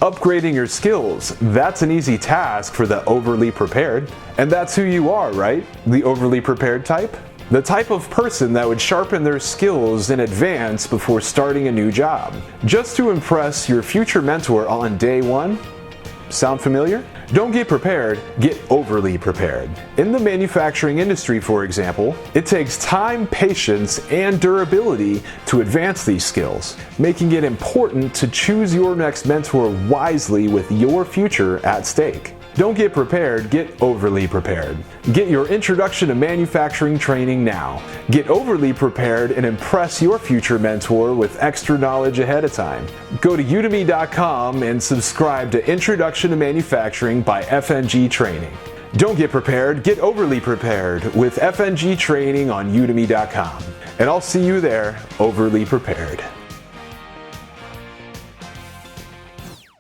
Upgrading your skills, that's an easy task for the overly prepared. And that's who you are, right? The overly prepared type? The type of person that would sharpen their skills in advance before starting a new job, just to impress your future mentor on day one? Sound familiar? Don't get prepared, get overly prepared. In the manufacturing industry, for example, it takes time, patience, and durability to advance these skills, making it important to choose your next mentor wisely with your future at stake. Don't get prepared, get overly prepared. Get your introduction to manufacturing training now. Get overly prepared and impress your future mentor with extra knowledge ahead of time. Go to Udemy.com and subscribe to Introduction to Manufacturing by FNG Training. Don't get prepared, get overly prepared with FNG Training on Udemy.com. And I'll see you there, overly prepared.